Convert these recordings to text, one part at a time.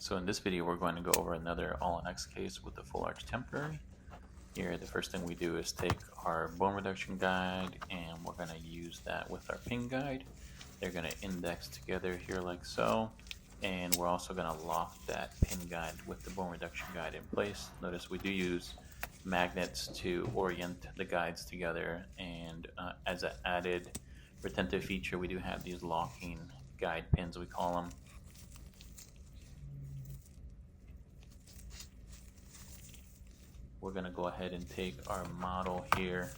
So in this video, we're going to go over another Romanax case with the full arch temporary. Here, the first thing we do is take our bone reduction guide, and we're going to use that with our pin guide. They're going to index together here like so, and we're also going to lock that pin guide with the bone reduction guide in place. Notice we do use magnets to orient the guides together, and as an added retentive feature, we do have these locking guide pins, we call them. We're going to go ahead and take our model here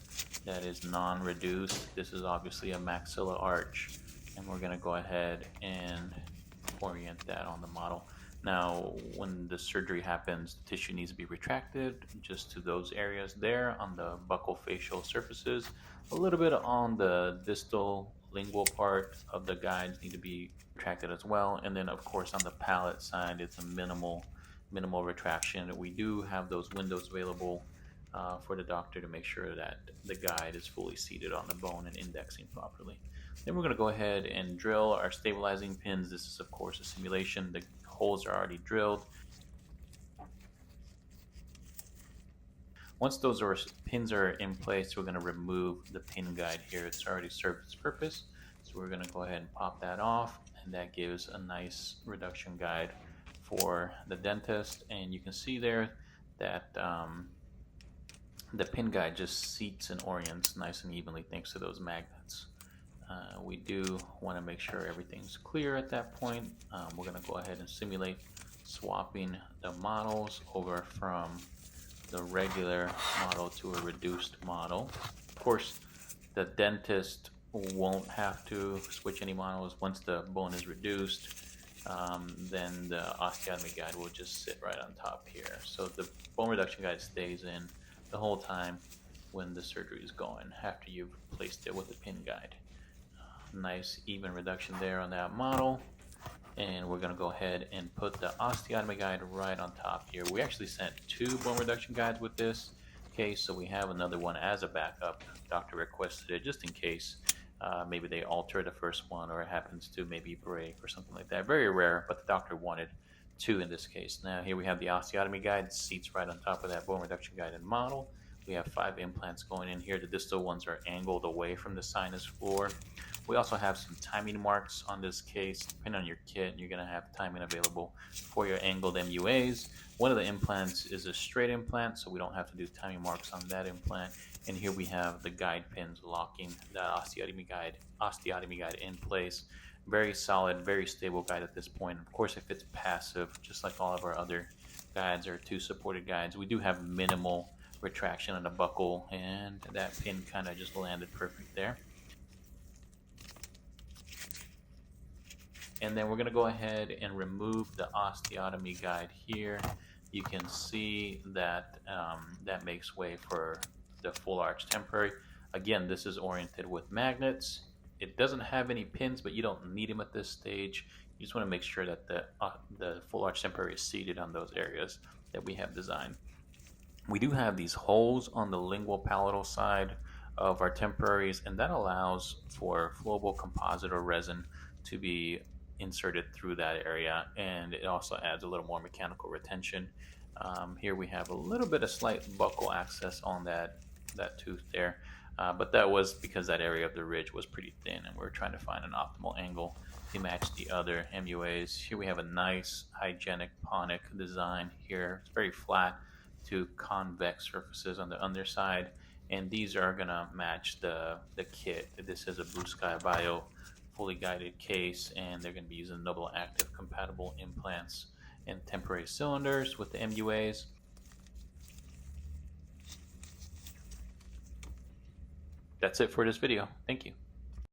that is non-reduced. This is obviously a maxilla arch, and we're going to go ahead and orient that on the model. Now, when the surgery happens, the tissue needs to be retracted just to those areas there on the buccal facial surfaces. A little bit on the distal lingual part of the guides need to be retracted as well. And then, of course, on the palate side, it's a minimal retraction. We do have those windows available for the doctor to make sure that the guide is fully seated on the bone and indexing properly. Then we're going to go ahead and drill our stabilizing pins. This is, of course, a simulation. The holes are already drilled. Once those pins are in place, we're going to remove the pin guide here. It's already served its purpose. So we're going to go ahead and pop that off, and that gives a nice reduction guide for the dentist. And you can see there that the pin guide just seats and orients nice and evenly thanks to those magnets. We do want to make sure everything's clear at that point. We're going to go ahead and simulate swapping the models over from the regular model to a reduced model. Of course, the dentist won't have to switch any models. Once the bone is reduced, then the osteotomy guide will just sit right on top here. So the bone reduction guide stays in the whole time when the surgery is going after you've placed it with the pin guide. Nice even reduction there on that model. And we're going to go ahead and put the osteotomy guide right on top here. We actually sent 2 bone reduction guides with this case, so we have another one as a backup. Doctor requested it just in case maybe they alter the first one or it happens to maybe break or something like that. Very rare, but the doctor wanted 2 in this case. Now here we have the osteotomy guide, seats right on top of that bone reduction guide and model. We have 5 implants going in here. The distal ones are angled away from the sinus floor. We also have some timing marks on this case. Depending on your kit, you're going to have timing available for your angled MUAs. One of the implants is a straight implant, so we don't have to do timing marks on that implant. And here we have the guide pins locking the osteotomy guide in place. Very solid, very stable guide at this point. Of course, if it's passive, just like all of our other guides or 2 supported guides, we do have minimal retraction on the buccal, and that pin kind of just landed perfect there. And then we're going to go ahead and remove the osteotomy guide here. You can see that that makes way for the full arch temporary. Again, this is oriented with magnets. It doesn't have any pins, but you don't need them at this stage. You just want to make sure that the full arch temporary is seated on those areas that we have designed. We do have these holes on the lingual palatal side of our temporaries, and that allows for flowable composite or resin to be inserted through that area, and it also adds a little more mechanical retention. Here we have a little bit of slight buccal access on that tooth there, but that was because that area of the ridge was pretty thin, and we're trying to find an optimal angle to match the other MUAs. Here we have a nice hygienic ponic design here. It's very flat to convex surfaces on the underside, and these are gonna match the kit. This is a Blue Sky Bio fully guided case, and they're going to be using double active compatible implants and temporary cylinders with the MUAs. That's it for this video. Thank you.